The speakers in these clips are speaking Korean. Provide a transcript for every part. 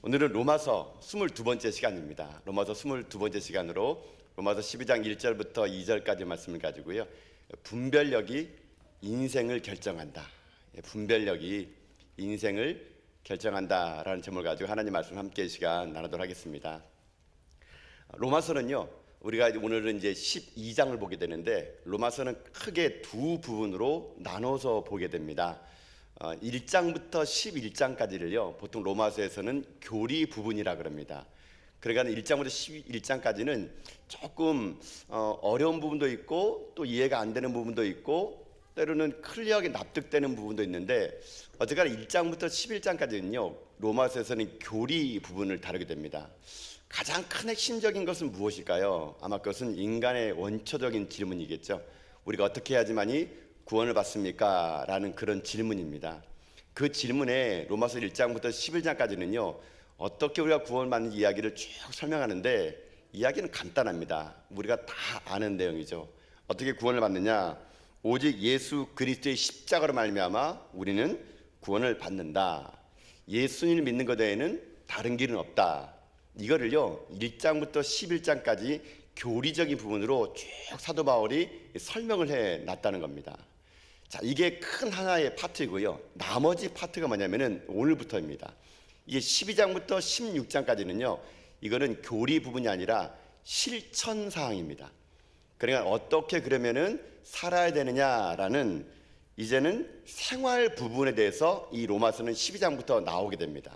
오늘은 로마서 22번째 시간입니다. 로마서 22번째 시간으로 로마서 12장 1절부터 2절까지 말씀을 가지고요. 분별력이 인생을 결정한다. 분별력이 인생을 결정한다라는 제목을 가지고 하나님 말씀 함께 시간 나누도록 하겠습니다. 로마서는요, 우리가 오늘은 이제 12장을 보게 되는데 로마서는 크게 두 부분으로 나눠서 보게 됩니다. 1장부터 11장까지를요 보통 로마서에서는 교리 부분이라 그럽니다. 그러니까 1장부터 11장까지는 조금 어려운 부분도 있고 또 이해가 안 되는 부분도 있고 때로는 클리어하게 납득되는 부분도 있는데 어쨌거나 1장부터 11장까지는요 로마서에서는 교리 부분을 다루게 됩니다. 가장 큰 핵심적인 것은 무엇일까요? 아마 그것은 인간의 원초적인 질문이겠죠. 우리가 어떻게 해야지만이 구원을 받습니까? 라는 그런 질문입니다. 그 질문에 로마서 1장부터 11장까지는요 어떻게 우리가 구원받는 이야기를 쭉 설명하는데 이야기는 간단합니다. 우리가 다 아는 내용이죠. 어떻게 구원을 받느냐? 오직 예수 그리스도의 십자가로 말미암아 우리는 구원을 받는다. 예수님을 믿는 것 외에는 다른 길은 없다. 이거를요 1장부터 11장까지 교리적인 부분으로 쭉 사도 바울이 설명을 해놨다는 겁니다. 자, 이게 큰 하나의 파트이고요. 나머지 파트가 뭐냐면은 오늘부터입니다. 이게 12장부터 16장까지는요. 이거는 교리 부분이 아니라 실천 사항입니다. 그러니까 어떻게 그러면은 살아야 되느냐라는 이제는 생활 부분에 대해서 이 로마서는 12장부터 나오게 됩니다.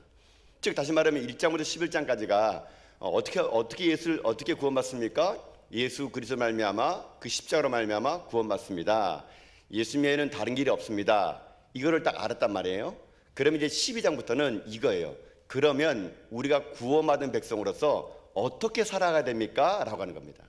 즉 다시 말하면 1장부터 11장까지가 어떻게 예수를 어떻게 구원받습니까? 예수 그리스도 말미암아 그 십자가로 말미암아 구원받습니다. 예수 외에는 다른 길이 없습니다. 이거를 딱 알았단 말이에요. 그러면 이제 12장부터는 이거예요. 그러면 우리가 구원받은 백성으로서 어떻게 살아가야 됩니까? 라고 하는 겁니다.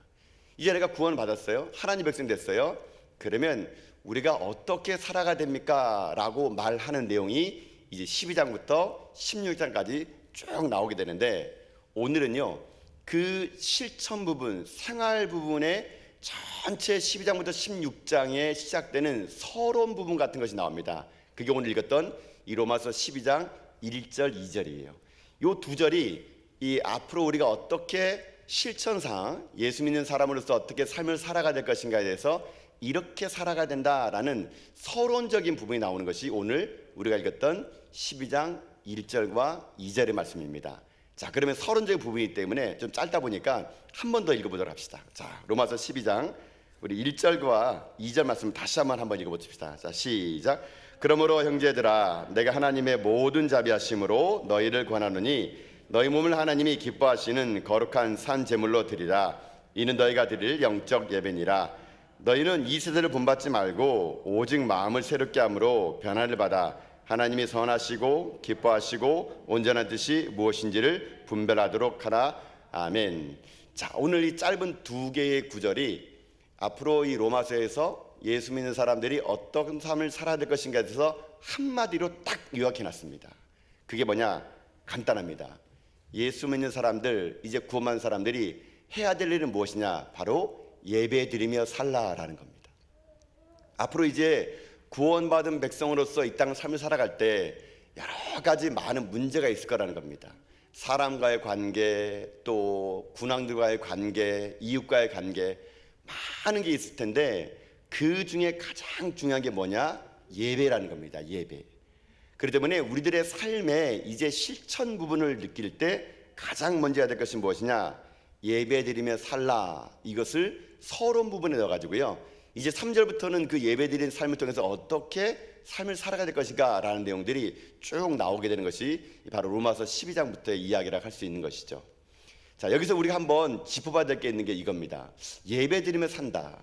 이제 내가 구원을 받았어요. 하나님 백성 됐어요. 그러면 우리가 어떻게 살아가야 됩니까? 라고 말하는 내용이 이제 12장부터 16장까지 쭉 나오게 되는데 오늘은요 그 실천 부분, 생활 부분의 전체 12장부터 16장에 시작되는 서론 부분 같은 것이 나옵니다. 그게 오늘 읽었던 이 로마서 12장 1절 2절이에요. 이 두 절이 이 앞으로 우리가 어떻게 실천상 예수 믿는 사람으로서 어떻게 삶을 살아가야 될 것인가에 대해서 이렇게 살아가야 된다라는 서론적인 부분이 나오는 것이 오늘 우리가 읽었던 12장 1절과 2절의 말씀입니다. 자, 그러면 서론적인 부분이기 때문에 좀 짧다 보니까 한 번 더 읽어보도록 합시다. 자, 로마서 12장 우리 1절과 2절 말씀 다시 한번 읽어봅시다. 자, 시작. 그러므로 형제들아 내가 하나님의 모든 자비하심으로 너희를 권하노니 너희 몸을 하나님이 기뻐하시는 거룩한 산 제물로 드리라. 이는 너희가 드릴 영적 예배니라. 너희는 이 세대를 본받지 말고 오직 마음을 새롭게 함으로 변화를 받아 하나님이 선하시고 기뻐하시고 온전한 뜻이 무엇인지를 분별하도록 하라. 아멘. 자, 오늘 이 짧은 두 개의 구절이 앞으로 이 로마서에서 예수 믿는 사람들이 어떤 삶을 살아야 될 것인가에 대해서 한마디로 딱 요약해놨습니다. 그게 뭐냐? 간단합니다. 예수 믿는 사람들, 이제 구원받은 사람들이 해야 될 일은 무엇이냐? 바로 예배 드리며 살라라는 겁니다. 앞으로 이제 구원받은 백성으로서 이 땅 삶을 살아갈 때 여러 가지 많은 문제가 있을 거라는 겁니다. 사람과의 관계, 또 군왕들과의 관계, 이웃과의 관계 많은 게 있을 텐데 그 중에 가장 중요한 게 뭐냐? 예배라는 겁니다. 예배. 그렇기 때문에 우리들의 삶에 이제 실천 부분을 느낄 때 가장 먼저 해야 될 것이 무엇이냐? 예배 드리며 살라. 이것을 서론 부분에 넣어가지고요 이제 3절부터는 그 예배드리는 삶을 통해서 어떻게 삶을 살아가야 될 것인가 라는 내용들이 쭉 나오게 되는 것이 바로 로마서 12장부터의 이야기라고 할 수 있는 것이죠. 자, 여기서 우리가 한번 짚어봐야 될 게 있는 게 이겁니다. 예배드리며 산다.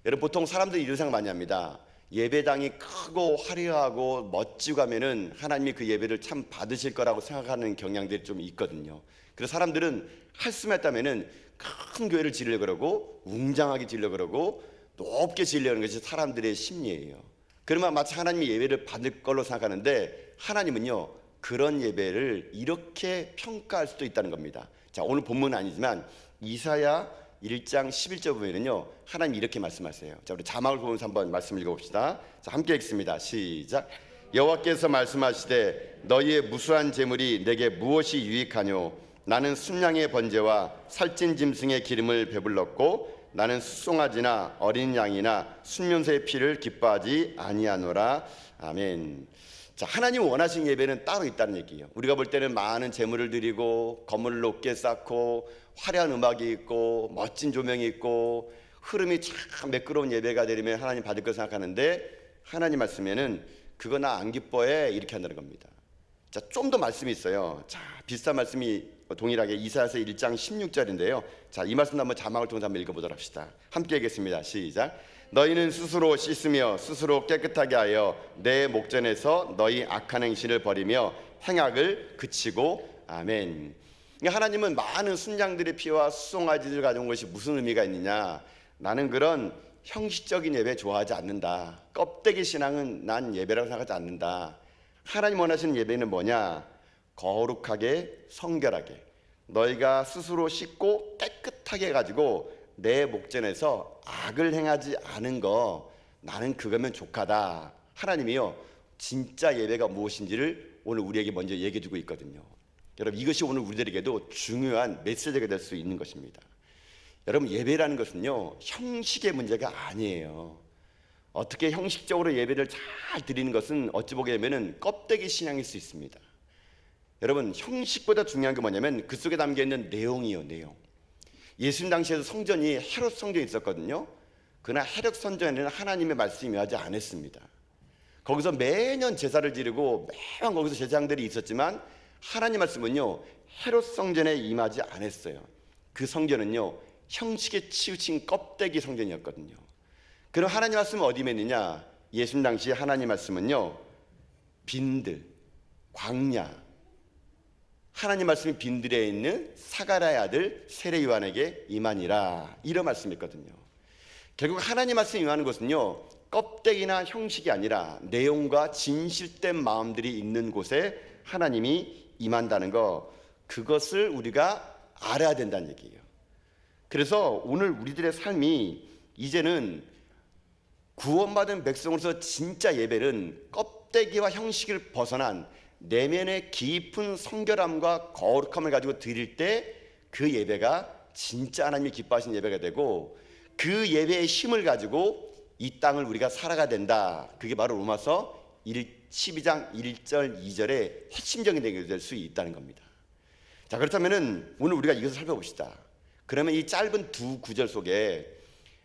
여러분 보통 사람들이 이런 생각 많이 합니다. 예배당이 크고 화려하고 멋지고 하면은 하나님이 그 예배를 참 받으실 거라고 생각하는 경향들이 좀 있거든요. 그래서 사람들은 할 수만 있다면은 큰 교회를 지으려고 그러고 웅장하게 지으려고 그러고 높게 지으려는 것이 사람들의 심리예요. 그러면 마치 하나님이 예배를 받을 걸로 생각하는데 하나님은요 그런 예배를 이렇게 평가할 수도 있다는 겁니다. 자, 오늘 본문은 아니지만 이사야 1장 11절 보면은요 하나님이 이렇게 말씀하세요. 자, 우리 자막을 보면서 한번 말씀 읽어봅시다. 자, 함께 읽습니다. 시작. 여호와께서 말씀하시되 너희의 무수한 재물이 내게 무엇이 유익하뇨? 나는 순양의 번제와 살찐 짐승의 기름을 배불렀고 나는 숫송아지나 어린 양이나 순면소의 피를 기뻐하지 아니하노라. 아멘. 자, 하나님 원하시는 예배는 따로 있다는 얘기예요. 우리가 볼 때는 많은 제물을 드리고 건물을 높게 쌓고 화려한 음악이 있고 멋진 조명이 있고 흐름이 참 매끄러운 예배가 되면 하나님 받을 거 생각하는데, 하나님 말씀에는 그거 나 안 기뻐해 이렇게 한다는 겁니다. 자, 좀 더 말씀이 있어요. 자, 비슷한 말씀이 동일하게 이사야서 1장 16절인데요. 자, 이 말씀도 한번 자막을 통해서 한번 읽어보도록 합시다. 함께 읽겠습니다. 시작. 너희는 스스로 씻으며 스스로 깨끗하게 하여 내 목전에서 너희 악한 행실을 버리며 행악을 그치고. 아멘. 하나님은 많은 순양들의 피와 수송아지를 가져온 것이 무슨 의미가 있느냐? 나는 그런 형식적인 예배 좋아하지 않는다. 껍데기 신앙은 난 예배라고 생각하지 않는다. 하나님 원하시는 예배는 뭐냐? 거룩하게 성결하게 너희가 스스로 씻고 깨끗하게 해가지고 내 목전에서 악을 행하지 않은 거, 나는 그거면 족하다. 하나님이요, 진짜 예배가 무엇인지를 오늘 우리에게 먼저 얘기해 주고 있거든요. 여러분, 이것이 오늘 우리들에게도 중요한 메시지가 될 수 있는 것입니다. 여러분, 예배라는 것은요, 형식의 문제가 아니에요. 어떻게 형식적으로 예배를 잘 드리는 것은 어찌 보게 되면 껍데기 신앙일 수 있습니다. 여러분, 형식보다 중요한 게 뭐냐면 그 속에 담겨있는 내용이요, 내용. 예수님 당시에도 성전이 헤롯 성전이 있었거든요. 그러나 헤롯 성전에는 하나님의 말씀이 임하지 않았습니다. 거기서 매년 제사를 지르고 매번 거기서 제사장들이 있었지만 하나님 말씀은요, 헤롯 성전에 임하지 않았어요. 그 성전은요, 형식에 치우친 껍데기 성전이었거든요. 그럼 하나님 말씀은 어디 있느냐? 예수님 당시 하나님 말씀은요, 빈들, 광야, 하나님 말씀이 빈들에 있는 사가랴의 아들 세례 요한에게 임하니라, 이런 말씀이거든요. 결국 하나님 말씀이 임하는 것은요, 껍데기나 형식이 아니라 내용과 진실된 마음들이 있는 곳에 하나님이 임한다는 거, 그것을 우리가 알아야 된다는 얘기예요. 그래서 오늘 우리들의 삶이 이제는 구원받은 백성으로서 진짜 예배는 껍데기와 형식을 벗어난 내면의 깊은 성결함과 거룩함을 가지고 드릴 때 그 예배가 진짜 하나님이 기뻐하시는 예배가 되고, 그 예배의 힘을 가지고 이 땅을 우리가 살아가야 된다. 그게 바로 로마서 12장 1절 2절의 핵심적인 내용이 될 수 있다는 겁니다. 자, 그렇다면 오늘 우리가 이것을 살펴봅시다. 그러면 이 짧은 두 구절 속에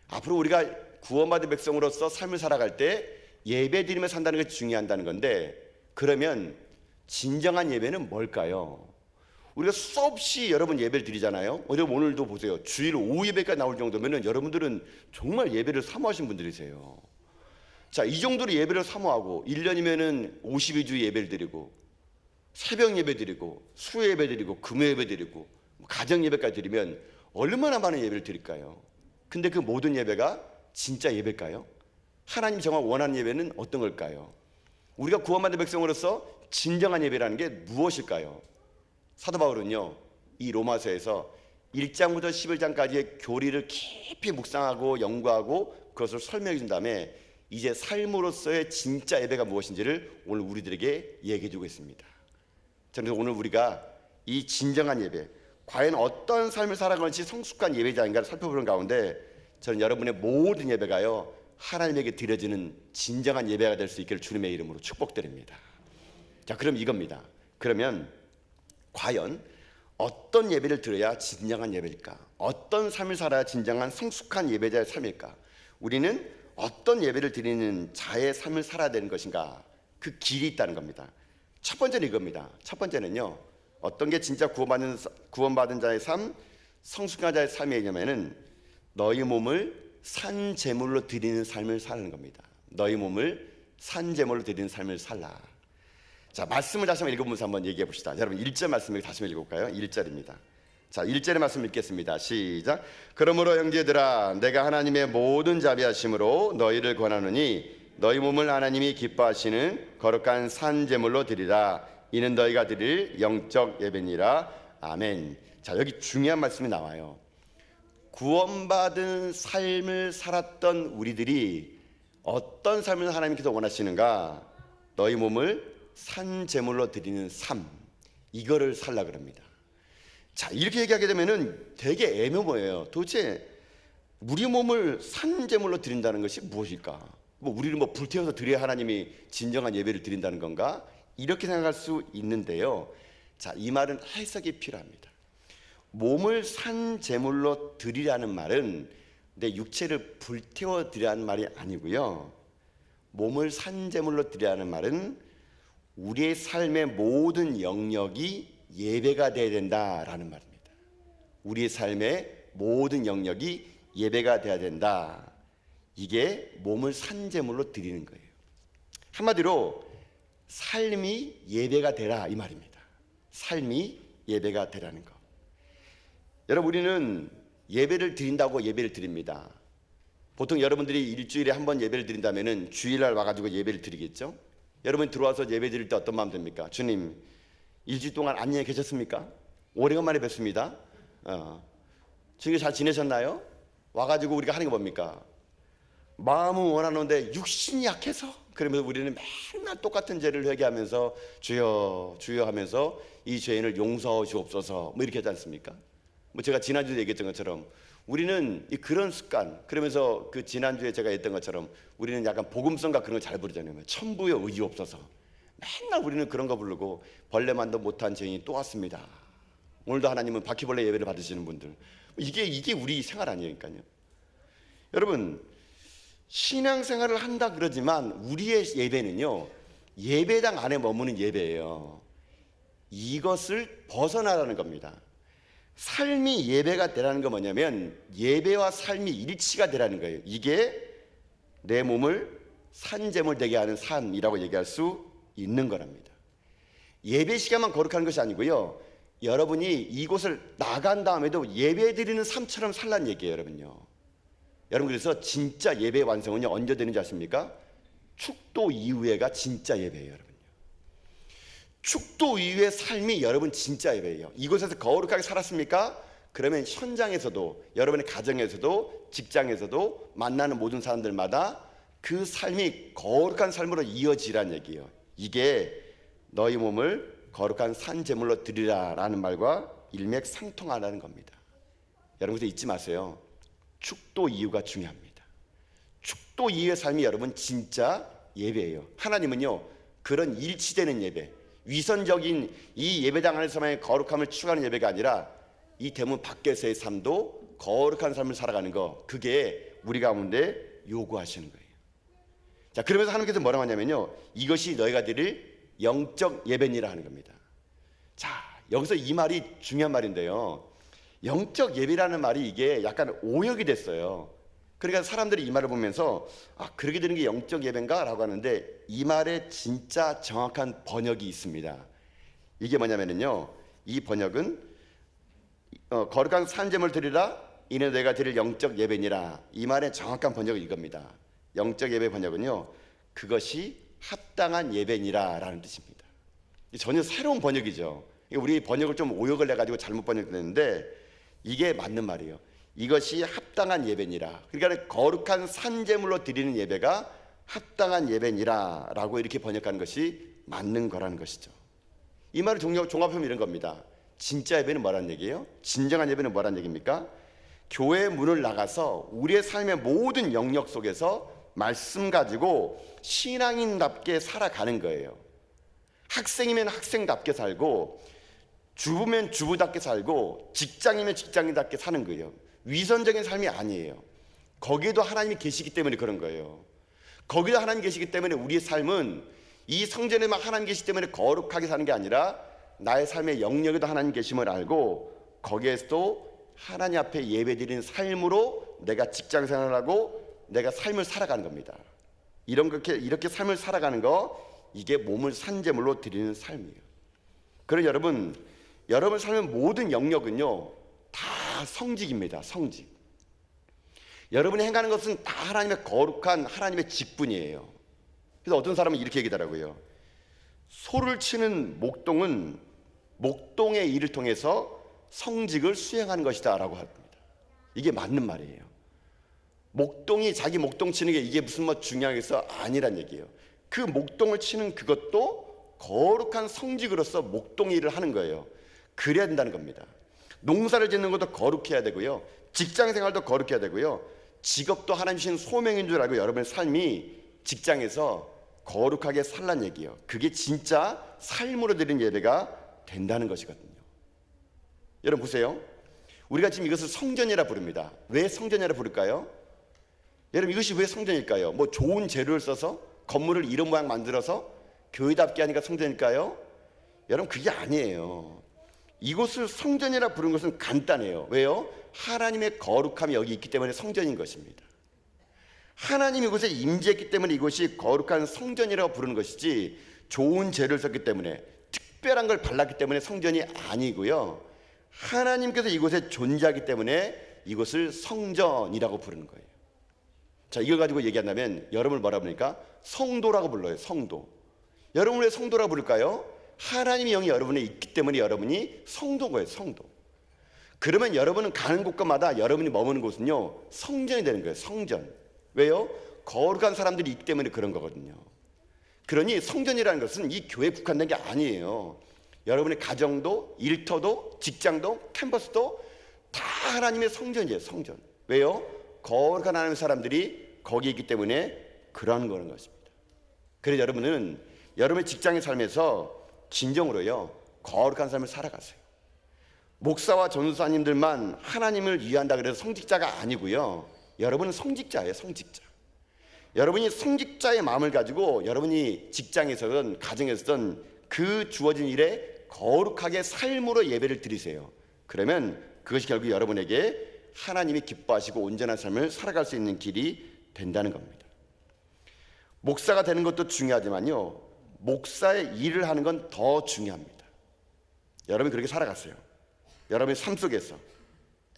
앞으로 우리가 구원받은 백성으로서 삶을 살아갈 때 예배 드리며 산다는 것이 중요하다는 건데, 그러면 진정한 예배는 뭘까요? 우리가 수없이 여러분 예배를 드리잖아요. 오늘도 보세요. 주일 오후 예배까지 나올 정도면 여러분들은 정말 예배를 사모하신 분들이세요. 자, 이 정도로 예배를 사모하고 1년이면 52주 예배를 드리고 새벽 예배 드리고 수요 예배 드리고 금요 예배 드리고 가정 예배까지 드리면 얼마나 많은 예배를 드릴까요? 근데 그 모든 예배가 진짜 예배일까요? 하나님 정말 원하는 예배는 어떤 걸까요? 우리가 구원받은 백성으로서 진정한 예배라는 게 무엇일까요? 사도 바울은요, 이 로마서에서 1장부터 11장까지의 교리를 깊이 묵상하고 연구하고 그것을 설명해 준 다음에 이제 삶으로서의 진짜 예배가 무엇인지를 오늘 우리들에게 얘기해 주고 있습니다. 그래서 오늘 우리가 이 진정한 예배, 과연 어떤 삶을 살아가는 것이 성숙한 예배자인가를 살펴보는 가운데 저는 여러분의 모든 예배가요, 하나님에게 드려지는 진정한 예배가 될 수 있기를 주님의 이름으로 축복드립니다. 자, 그럼 이겁니다. 그러면 과연 어떤 예배를 드려야 진정한 예배일까? 어떤 삶을 살아야 진정한 성숙한 예배자의 삶일까? 우리는 어떤 예배를 드리는 자의 삶을 살아야 되는 것인가? 그 길이 있다는 겁니다. 첫 번째는 이겁니다. 첫 번째는요, 어떤 게 진짜 구원받은 자의 삶, 성숙한 자의 삶이냐면은 너희 몸을 산 제물로 드리는 삶을 사는 겁니다. 너희 몸을 산 제물로 드리는 삶을 살라. 자, 말씀을 다시 한번 읽어보면서 한번 얘기해 봅시다. 여러분 1절 말씀을 다시 한번 읽어볼까요? 1절입니다. 자, 1절의 말씀 읽겠습니다. 시작. 그러므로 형제들아, 내가 하나님의 모든 자비하심으로 너희를 권하노니 너희 몸을 하나님이 기뻐하시는 거룩한 산 제물로 드리라. 이는 너희가 드릴 영적 예배니라. 아멘. 자, 여기 중요한 말씀이 나와요. 구원받은 삶을 살았던 우리들이 어떤 삶을 하나님께서 원하시는가? 너희 몸을 산 제물로 드리는 삶, 이거를 살라 그럽니다. 자, 이렇게 얘기하게 되면은 되게 애매모호해요. 도대체 우리 몸을 산 제물로 드린다는 것이 무엇일까? 우리를 불태워서 드려야 하나님이 진정한 예배를 드린다는 건가? 이렇게 생각할 수 있는데요. 자, 이 말은 해석이 필요합니다. 몸을 산 제물로 드리라는 말은 내 육체를 불태워 드리라는 말이 아니고요. 몸을 산 제물로 드리라는 말은 우리의 삶의 모든 영역이 예배가 되어야 된다라는 말입니다. 우리의 삶의 모든 영역이 예배가 되어야 된다. 이게 몸을 산 제물로 드리는 거예요. 한마디로 삶이 예배가 되라 이 말입니다. 삶이 예배가 되라는 거. 여러분, 우리는 예배를 드린다고 예배를 드립니다. 보통 여러분들이 일주일에 한 번 예배를 드린다면은 주일날 와가지고 예배를 드리겠죠. 여러분 들어와서 예배 드릴 때 어떤 마음 듭니까? 주님, 일주일 동안 안녕히 계셨습니까? 오래간만에 뵙습니다. 주님 잘 지내셨나요? 와가지고 우리가 하는 게 뭡니까? 마음은 원하는데 육신이 약해서, 그러면서 우리는 맨날 똑같은 죄를 회개하면서 주여 주여 하면서 이 죄인을 용서하시옵소서 이렇게 하지 않습니까? 제가 지난주에 얘기했던 것처럼 우리는 그런 습관, 그러면서 그 지난주에 제가 했던 것처럼 우리는 약간 복음성가 그런 걸 잘 부르잖아요. 천부여 의지옵소서. 맨날 우리는 그런 거 부르고 벌레만도 못한 죄인이 또 왔습니다. 오늘도 하나님은 바퀴벌레 예배를 받으시는 분들, 이게 우리 생활 아니니까요. 여러분, 신앙생활을 한다 그러지만 우리의 예배는요, 예배당 안에 머무는 예배예요. 이것을 벗어나라는 겁니다. 삶이 예배가 되라는 건 뭐냐면 예배와 삶이 일치가 되라는 거예요. 이게 내 몸을 산제물 되게 하는 삶이라고 얘기할 수 있는 거랍니다. 예배 시간만 거룩한 것이 아니고요, 여러분이 이곳을 나간 다음에도 예배 드리는 삶처럼 살라는 얘기예요. 여러분요, 여러분, 그래서 진짜 예배 완성은요 언제 되는지 아십니까? 축도 이후에가 진짜 예배예요. 여러분요, 축도 이후의 삶이 여러분 진짜 예배예요. 이곳에서 거룩하게 살았습니까? 그러면 현장에서도, 여러분의 가정에서도, 직장에서도 만나는 모든 사람들마다 그 삶이 거룩한 삶으로 이어지라는 얘기예요. 이게 너희 몸을 거룩한 산제물로 드리라라는 말과 일맥상통하라는 겁니다. 여러분, 그래서 잊지 마세요. 축도 이유가 중요합니다. 축도 이후의 삶이 여러분 진짜 예배예요. 하나님은요 그런 일치되는 예배, 위선적인 이 예배당 안에서만의 거룩함을 추구하는 예배가 아니라 이 대문 밖에서의 삶도 거룩한 삶을 살아가는 거, 그게 우리 가운데 요구하시는 거예요. 자, 그러면서 하나님께서 뭐라고 하냐면요, 이것이 너희가 드릴 영적 예배니라 하는 겁니다. 자, 여기서 이 말이 중요한 말인데요, 영적 예배라는 말이 이게 약간 오역이 됐어요. 그러니까 사람들이 이 말을 보면서 그렇게 되는 게 영적 예배인가? 라고 하는데, 이 말에 진짜 정확한 번역이 있습니다. 이게 뭐냐면요, 이 번역은 거룩한 산제물 드리라, 이는 내가 드릴 영적 예배니라. 이 말의 정확한 번역은 이겁니다. 영적 예배 번역은요, 그것이 합당한 예배니라 라는 뜻입니다. 전혀 새로운 번역이죠. 우리 번역을 좀 오역을 내가지고 잘못 번역됐는데 이게 맞는 말이에요. 이것이 합당한 예배니라. 그러니까 거룩한 산제물로 드리는 예배가 합당한 예배니라 라고 이렇게 번역하는 것이 맞는 거라는 것이죠. 이 말을 종합하면 이런 겁니다. 진짜 예배는 뭐라는 얘기예요? 진정한 예배는 뭐라는 얘기입니까? 교회 문을 나가서 우리의 삶의 모든 영역 속에서 말씀 가지고 신앙인답게 살아가는 거예요. 학생이면 학생답게 살고, 주부면 주부답게 살고, 직장이면 직장인답게 사는 거예요. 위선적인 삶이 아니에요. 거기에도 하나님이 계시기 때문에 그런 거예요. 거기도 하나님 계시기 때문에 우리의 삶은 이 성전에만 하나님 계시기 때문에 거룩하게 사는 게 아니라 나의 삶의 영역에도 하나님 계심을 알고 거기에서도 하나님 앞에 예배드리는 삶으로 내가 직장 생활하고 내가 삶을 살아가는 겁니다. 이렇게 삶을 살아가는 거, 이게 몸을 산제물로 드리는 삶이에요. 그래서 여러분 삶의 모든 영역은요 다 성직입니다. 성직. 여러분이 행하는 것은 다 하나님의 거룩한 하나님의 직분이에요. 그래서 어떤 사람은 이렇게 얘기하더라고요. 소를 치는 목동은 목동의 일을 통해서 성직을 수행하는 것이다 라고 합니다. 이게 맞는 말이에요. 목동이 자기 목동 치는 게 이게 무슨 중요하겠어? 아니란 얘기예요. 그 목동을 치는 그것도 거룩한 성직으로서 목동 일을 하는 거예요. 그래야 된다는 겁니다. 농사를 짓는 것도 거룩해야 되고요, 직장 생활도 거룩해야 되고요, 직업도 하나님 주신 소명인 줄 알고 여러분의 삶이 직장에서 거룩하게 살란 얘기예요. 그게 진짜 삶으로 드린 예배가 된다는 것이거든요. 여러분 보세요. 우리가 지금 이것을 성전이라 부릅니다. 왜 성전이라 부를까요? 여러분 이것이 왜 성전일까요? 뭐 좋은 재료를 써서 건물을 이런 모양 만들어서 교회답게 하니까 성전일까요? 여러분 그게 아니에요. 이곳을 성전이라 부른 것은 간단해요. 왜요? 하나님의 거룩함이 여기 있기 때문에 성전인 것입니다. 하나님이 이곳에 임재했기 때문에 이곳이 거룩한 성전이라고 부르는 것이지, 좋은 재료를 썼기 때문에 특별한 걸 발랐기 때문에 성전이 아니고요, 하나님께서 이곳에 존재하기 때문에 이곳을 성전이라고 부르는 거예요. 자, 이걸 가지고 얘기한다면 여러분을 뭐라 부르니까 성도라고 불러요. 성도. 여러분을 왜 성도라고 부를까요? 하나님의 영이 여러분에 있기 때문에 여러분이 성도인 거예요. 성도. 그러면 여러분은 가는 곳마다 여러분이 머무는 곳은요, 성전이 되는 거예요. 성전. 왜요? 거룩한 사람들이 있기 때문에 그런 거거든요. 그러니 성전이라는 것은 이 교회에 국한된 게 아니에요. 여러분의 가정도, 일터도, 직장도, 캠퍼스도 다 하나님의 성전이에요. 성전. 왜요? 거룩한 하나님의 사람들이 거기에 있기 때문에 그러한 거는 것입니다. 그래서 여러분은 여러분의 직장의 삶에서 진정으로요, 거룩한 삶을 살아가세요. 목사와 전도사님들만 하나님을 위한다 그래서 성직자가 아니고요, 여러분은 성직자예요. 성직자. 여러분이 성직자의 마음을 가지고 여러분이 직장에서든 가정에서든 그 주어진 일에 거룩하게 삶으로 예배를 드리세요. 그러면 그것이 결국 여러분에게 하나님이 기뻐하시고 온전한 삶을 살아갈 수 있는 길이 된다는 겁니다. 목사가 되는 것도 중요하지만요, 목사의 일을 하는 건 더 중요합니다. 여러분이 그렇게 살아갔어요. 여러분의 삶 속에서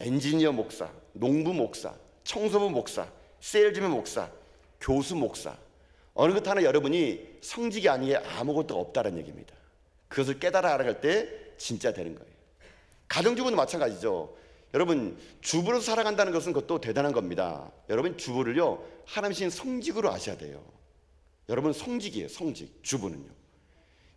엔지니어 목사, 농부 목사, 청소부 목사, 세일즈맨 목사, 교수 목사, 어느 것 하나 여러분이 성직이 아니게 아무것도 없다는 얘기입니다. 그것을 깨달아 알아갈 때 진짜 되는 거예요. 가정주부도 마찬가지죠. 여러분 주부로서 살아간다는 것은 그것도 대단한 겁니다. 여러분 주부를요, 하나님신 성직으로 아셔야 돼요. 여러분 성직이에요. 성직. 주부는요,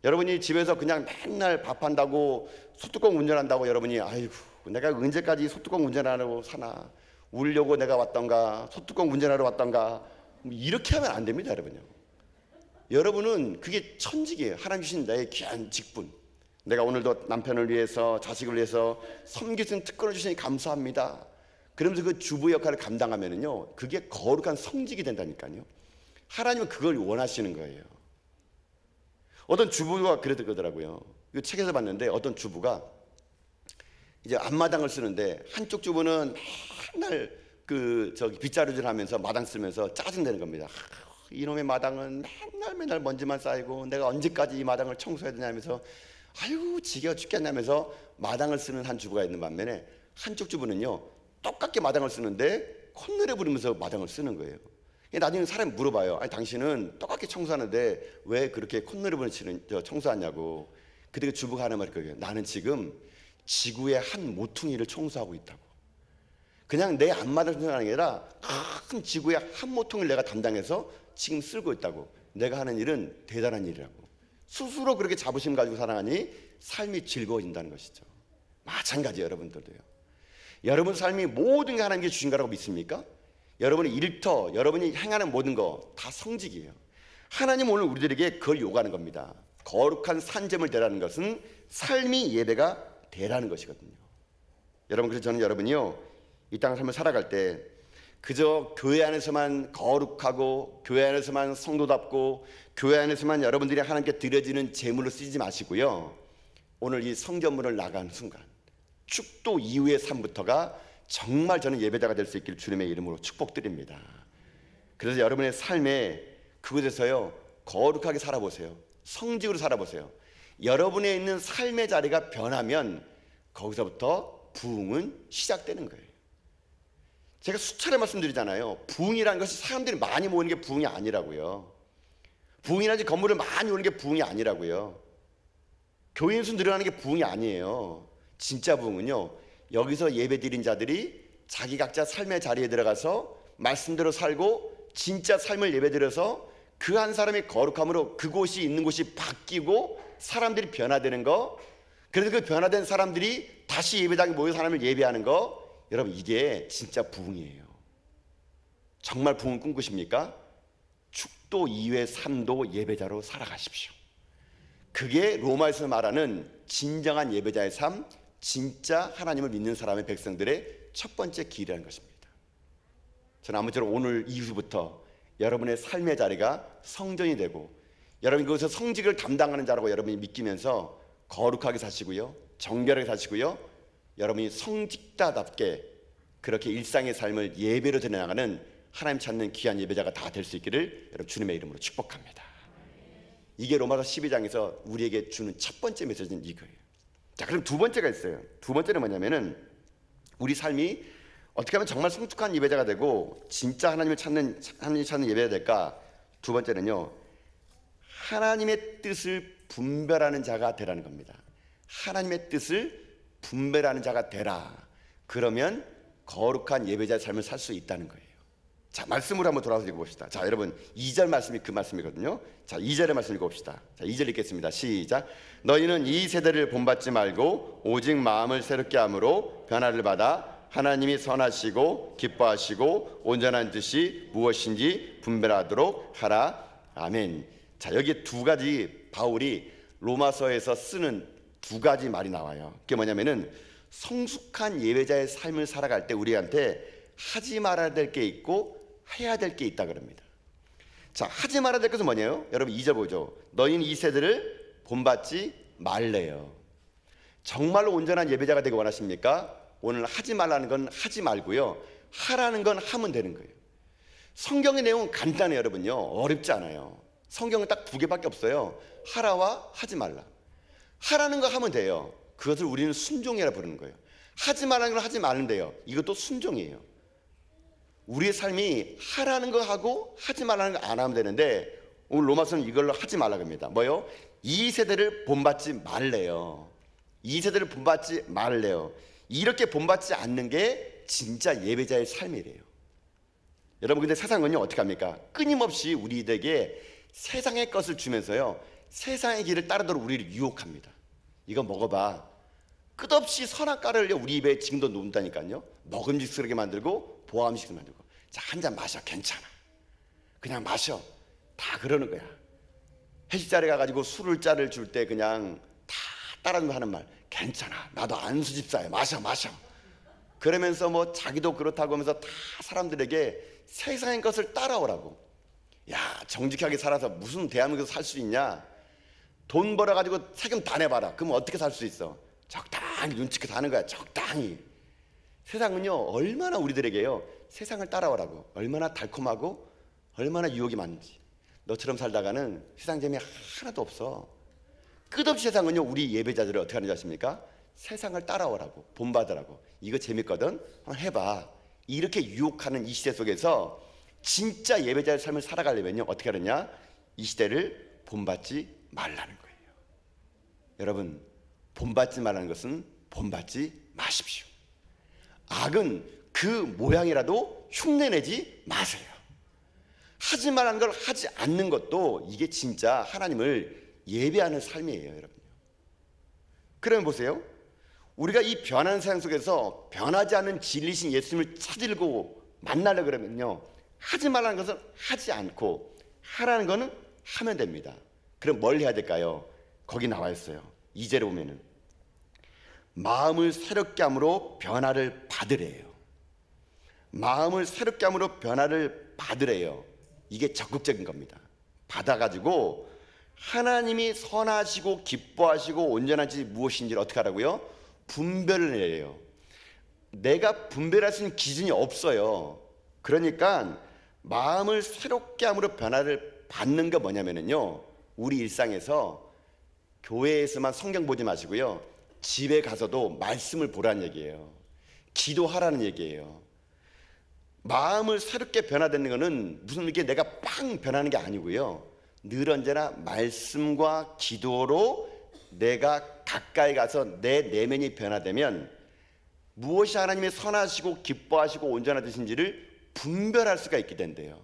여러분이 집에서 그냥 맨날 밥한다고 소뚜껑 운전한다고 여러분이 아이고 내가 언제까지 소뚜껑 운전하려고 사나, 울려고 내가 왔던가, 소뚜껑 운전하러 왔던가, 이렇게 하면 안 됩니다. 여러분요, 여러분은 그게 천직이에요. 하나님 주신 나의 귀한 직분. 내가 오늘도 남편을 위해서, 자식을 위해서 섬길 수 있는 특권을 주시니 감사합니다. 그러면서 그 주부 역할을 감당하면은요, 그게 거룩한 성직이 된다니까요. 하나님은 그걸 원하시는 거예요. 어떤 주부가 그러더라고요. 이 책에서 봤는데 어떤 주부가 이제 앞마당을 쓰는데 한쪽 주부는 맨날 빗자루질 하면서 마당 쓰면서 짜증내는 겁니다. 이놈의 마당은 맨날 먼지만 쌓이고 내가 언제까지 이 마당을 청소해야 되냐면서 아이고 지겨워 죽겠냐면서 마당을 쓰는 한 주부가 있는 반면에 한쪽 주부는요, 똑같게 마당을 쓰는데 콧노래 부르면서 마당을 쓰는 거예요. 나중에 사람이 물어봐요. 아니 당신은 똑같이 청소하는데 왜 그렇게 콧노래 부르면서 청소하냐고. 그때 그 주부가 하는 말이 그거예요. 나는 지금 지구의 한 모퉁이를 청소하고 있다고. 그냥 내 앞마당을 청소하는 게 아니라 큰 지구의 한 모퉁이를 내가 담당해서 지금 쓸고 있다고. 내가 하는 일은 대단한 일이라고. 스스로 그렇게 자부심 가지고 살아가니 삶이 즐거워진다는 것이죠. 마찬가지예요. 여러분들도요. 여러분 삶이 모든 게 하나님께 주신 거라고 믿습니까? 여러분의 일터, 여러분이 행하는 모든 거 다 성직이에요. 하나님 오늘 우리들에게 그걸 요구하는 겁니다. 거룩한 산재물 되라는 것은 삶이 예배가 되라는 것이거든요. 여러분, 그래서 저는 여러분이요, 이 땅 삶을 살아갈 때 그저 교회 안에서만 거룩하고 교회 안에서만 성도답고 교회 안에서만 여러분들이 하나님께 드려지는 제물로 쓰지 마시고요, 오늘 이 성전문을 나가는 순간 축도 이후의 삶부터가 정말 저는 예배자가 될 수 있기를 주님의 이름으로 축복드립니다. 그래서 여러분의 삶에 그곳에서요, 거룩하게 살아보세요. 성직으로 살아보세요. 여러분의 있는 삶의 자리가 변하면 거기서부터 부흥은 시작되는 거예요. 제가 수차례 말씀드리잖아요. 부흥이라는 것이 사람들이 많이 모이는 게 부흥이 아니라고요. 부흥이라든지 건물을 많이 오는 게 부흥이 아니라고요. 교인 수 늘어나는 게 부흥이 아니에요. 진짜 부흥은요, 여기서 예배드린 자들이 자기 각자 삶의 자리에 들어가서 말씀대로 살고 진짜 삶을 예배드려서 그 한 사람의 거룩함으로 그곳이 있는 곳이 바뀌고 사람들이 변화되는 거, 그래서 그 변화된 사람들이 다시 예배당에 모여서 하나님을 예배하는 거, 여러분 이게 진짜 부흥이에요. 정말 부흥 꿈꾸십니까? 축도 2회 3도 예배자로 살아가십시오. 그게 로마에서 말하는 진정한 예배자의 삶, 진짜 하나님을 믿는 사람의 백성들의 첫 번째 길이라는 것입니다. 저는 아무쪼록 오늘 이후부터 여러분의 삶의 자리가 성전이 되고, 여러분이 그것에서 성직을 담당하는 자라고 여러분이 믿기면서 거룩하게 사시고요, 정결하게 사시고요, 여러분이 성직자답게 그렇게 일상의 삶을 예배로 드려나가는 하나님 찾는 귀한 예배자가 다 될 수 있기를 여러분 주님의 이름으로 축복합니다. 이게 로마서 12장에서 우리에게 주는 첫 번째 메시지는 이거예요. 자, 그럼 두 번째가 있어요. 두 번째는 뭐냐면은 우리 삶이 어떻게 하면 정말 성숙한 예배자가 되고 진짜 하나님을 찾는 예배자가 될까? 두 번째는요, 하나님의 뜻을 분별하는 자가 되라는 겁니다. 하나님의 뜻을 분별하는 자가 되라. 그러면 거룩한 예배자의 삶을 살 수 있다는 거예요. 자, 말씀으로 한번 돌아서 읽어봅시다. 자, 여러분 2절 말씀이 그 말씀이거든요. 자, 2절의 말씀 읽어봅시다. 자, 2절 읽겠습니다. 시작. 너희는 이 세대를 본받지 말고 오직 마음을 새롭게 함으로 변화를 받아 하나님이 선하시고 기뻐하시고 온전한 뜻이 무엇인지 분별하도록 하라. 아멘. 자, 여기 두 가지 바울이 로마서에서 쓰는 두 가지 말이 나와요. 그게 뭐냐면은 성숙한 예배자의 삶을 살아갈 때 우리한테 하지 말아야 될 게 있고 해야 될 게 있다 그럽니다. 자, 하지 말아야 될 것은 뭐냐요? 여러분 2절 보죠. 너희는 이 세대를 본받지 말래요. 정말로 온전한 예배자가 되기 원하십니까? 오늘 하지 말라는 건 하지 말고요, 하라는 건 하면 되는 거예요. 성경의 내용은 간단해요. 여러분요, 어렵지 않아요. 성경은 딱 두 개밖에 없어요. 하라와 하지 말라. 하라는 거 하면 돼요. 그것을 우리는 순종이라 부르는 거예요. 하지 말라는 걸 하지 말는데요, 이것도 순종이에요. 우리의 삶이 하라는 거 하고 하지 말라는 거 안 하면 되는데 오늘 로마서는 이걸로 하지 말라고 합니다. 뭐요? 이 세대를 본받지 말래요. 이 세대를 본받지 말래요. 이렇게 본받지 않는 게 진짜 예배자의 삶이래요. 여러분, 근데 세상은요 어떻게 합니까? 끊임없이 우리에게 세상의 것을 주면서요, 세상의 길을 따르도록 우리를 유혹합니다. 이거 먹어봐. 끝없이 선악과를 우리 입에 지금도 놓는다니까요. 먹음직스럽게 만들고 보암식을 만들고. 자, 한 잔 마셔. 괜찮아. 그냥 마셔. 다 그러는 거야. 회식 자리에 가가지고 술을 짜를 줄 때 그냥 다 따라서 하는 말. 괜찮아. 나도 안수 집사야. 마셔. 그러면서 뭐 자기도 그렇다고 하면서 다 사람들에게 세상의 것을 따라오라고. 야, 정직하게 살아서 무슨 대한민국에서 살 수 있냐? 돈 벌어가지고 세금 다 내봐라. 그럼 어떻게 살 수 있어? 적당히 눈치껏 하는 거야. 적당히. 세상은요 얼마나 우리들에게요 세상을 따라오라고, 얼마나 달콤하고 얼마나 유혹이 많은지. 너처럼 살다가는 세상 재미 하나도 없어. 끝없이 세상은요 우리 예배자들을 어떻게 하는지 아십니까? 세상을 따라오라고, 본받으라고. 이거 재밌거든, 한번 해봐. 이렇게 유혹하는 이 시대 속에서 진짜 예배자의 삶을 살아가려면요 어떻게 하느냐? 이 시대를 본받지 말라는 거예요. 여러분, 본받지 말라는 것은 본받지 마십시오. 악은 그 모양이라도 흉내내지 마세요. 하지 말라는 걸 하지 않는 것도 이게 진짜 하나님을 예배하는 삶이에요, 여러분. 그러면 보세요. 우리가 이 변하는 세상 속에서 변하지 않는 진리신 예수님을 찾으려고 만나려 그러면요, 하지 말라는 것은 하지 않고 하라는 것은 하면 됩니다. 그럼 뭘 해야 될까요? 거기 나와 있어요. 2절에 보면은 마음을 새롭게 함으로 변화를 받으래요. 마음을 새롭게 함으로 변화를 받으래요. 이게 적극적인 겁니다. 받아가지고 하나님이 선하시고 기뻐하시고 온전한지 무엇인지를 어떻게 하라고요? 분별을 내려요. 내가 분별할 수 있는 기준이 없어요. 그러니까 마음을 새롭게 함으로 변화를 받는 게 뭐냐면요, 우리 일상에서 교회에서만 성경 보지 마시고요, 집에 가서도 말씀을 보라는 얘기예요. 기도하라는 얘기예요. 마음을 새롭게 변화되는 것은 무슨 이렇게 내가 빵 변하는 게 아니고요, 늘 언제나 말씀과 기도로 내가 가까이 가서 내 내면이 변화되면 무엇이 하나님의 선하시고 기뻐하시고 온전한 뜻인지를 분별할 수가 있게 된대요.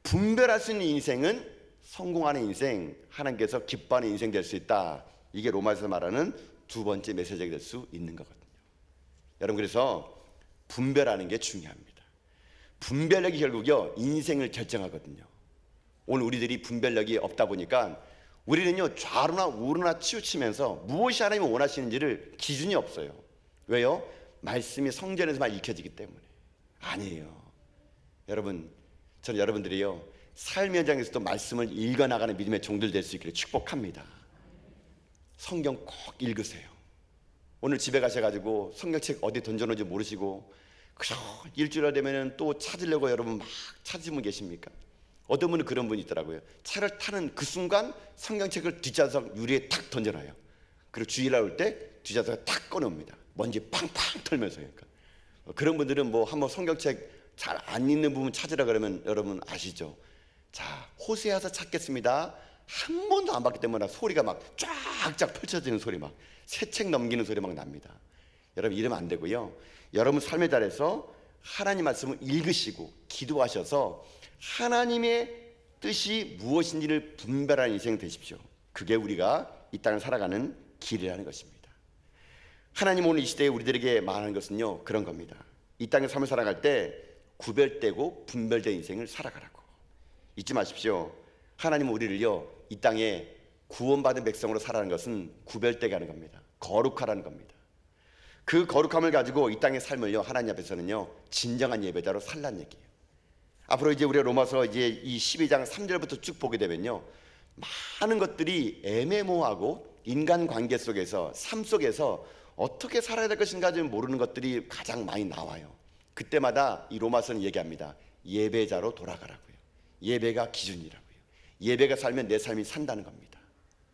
분별할 수 있는 인생은 성공하는 인생, 하나님께서 기뻐하는 인생 될 수 있다. 이게 로마에서 말하는 두 번째 메시지가 될 수 있는 거거든요. 여러분, 그래서 분별하는 게 중요합니다. 분별력이 결국요 인생을 결정하거든요. 오늘 우리들이 분별력이 없다 보니까 우리는요 좌로나 우로나 치우치면서 무엇이 하나님이 원하시는지를 기준이 없어요. 왜요? 말씀이 성전에서만 읽혀지기 때문에. 아니에요. 여러분, 저는 여러분들이요 삶의 현장에서도 말씀을 읽어나가는 믿음의 종들 될 수 있기를 축복합니다. 성경 꼭 읽으세요. 오늘 집에 가셔가지고 성경책 어디 던져놓은지 모르시고 그냥 일주일 되면 또 찾으려고 여러분 막 찾으신 분 계십니까? 어떤 분은 그런 분이 있더라고요. 차를 타는 그 순간 성경책을 뒷좌석 유리에 탁 던져놔요. 그리고 주일날 올 때 뒷좌석에 탁 꺼내옵니다. 먼지 팡팡 털면서. 그러니까 그런 분들은 뭐 한번 성경책 잘 안 읽는 부분 찾으라 그러면 여러분 아시죠? 자, 호세아서 찾겠습니다. 한 번도 안 봤기 때문에 소리가 막 쫙쫙 펼쳐지는 소리, 막 새 책 넘기는 소리 막 납니다. 여러분 이러면 안 되고요. 여러분 삶의 자리에서 하나님 말씀을 읽으시고 기도하셔서 하나님의 뜻이 무엇인지를 분별하는 인생 되십시오. 그게 우리가 이 땅을 살아가는 길이라는 것입니다. 하나님 오늘 이 시대에 우리들에게 말하는 것은요 그런 겁니다. 이 땅의 삶을 살아갈 때 구별되고 분별된 인생을 살아가라고. 잊지 마십시오. 하나님은 우리를요 이 땅에 구원받은 백성으로 살아가는 것은 구별되게 하는 겁니다. 거룩하라는 겁니다. 그 거룩함을 가지고 이 땅의 삶을요 하나님 앞에서는요 진정한 예배자로 살라는 얘기예요. 앞으로 이제 우리가 로마서 이제 이 12장 3절부터 쭉 보게 되면요 많은 것들이 애매모호하고 인간관계 속에서 삶 속에서 어떻게 살아야 될 것인가를 모르는 것들이 가장 많이 나와요. 그때마다 이 로마서는 얘기합니다. 예배자로 돌아가라고요. 예배가 기준이라고요. 예배가 살면 내 삶이 산다는 겁니다.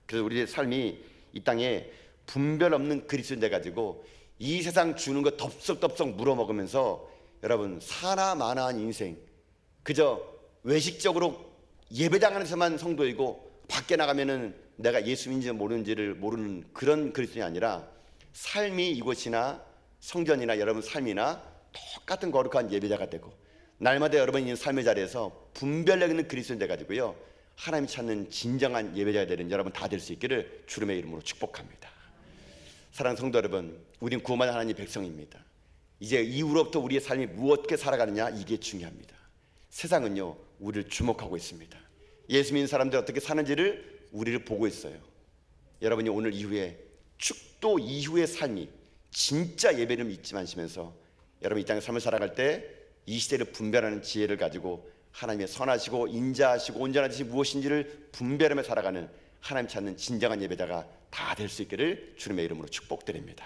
그래서 우리의 삶이 이 땅에 분별 없는 그리스도인 돼 가지고 이 세상 주는 거 덥석덥석 물어먹으면서 여러분 사나 마나한 인생, 그저 외식적으로 예배당 안에서만 성도이고 밖에 나가면은 내가 예수인지 모르는지를 모르는 그런 그리스도인이 아니라 삶이 이곳이나 성전이나 여러분 삶이나 똑같은 거룩한 예배자가 되고 날마다 여러분이 있는 삶의 자리에서 분별력 있는 그리스도인 돼 가지고요 하나님 찾는 진정한 예배자가 되는 여러분 다 될 수 있기를 주님의 이름으로 축복합니다. 사랑하는 성도 여러분, 우린 구원받은 하나님의 백성입니다. 이제 이후로부터 우리의 삶이 무엇게 살아가느냐 이게 중요합니다. 세상은요 우리를 주목하고 있습니다. 예수 믿는 사람들 어떻게 사는지를 우리를 보고 있어요. 여러분이 오늘 이후에 축도 이후의 삶이 진짜 예배를 믿지 마시면서 여러분 이 땅의 삶을 살아갈 때 이 시대를 분별하는 지혜를 가지고 하나님의 선하시고 인자하시고 온전하신 무엇인지를 분별하며 살아가는 하나님 찾는 진정한 예배자가 다 될 수 있기를 주님의 이름으로 축복드립니다.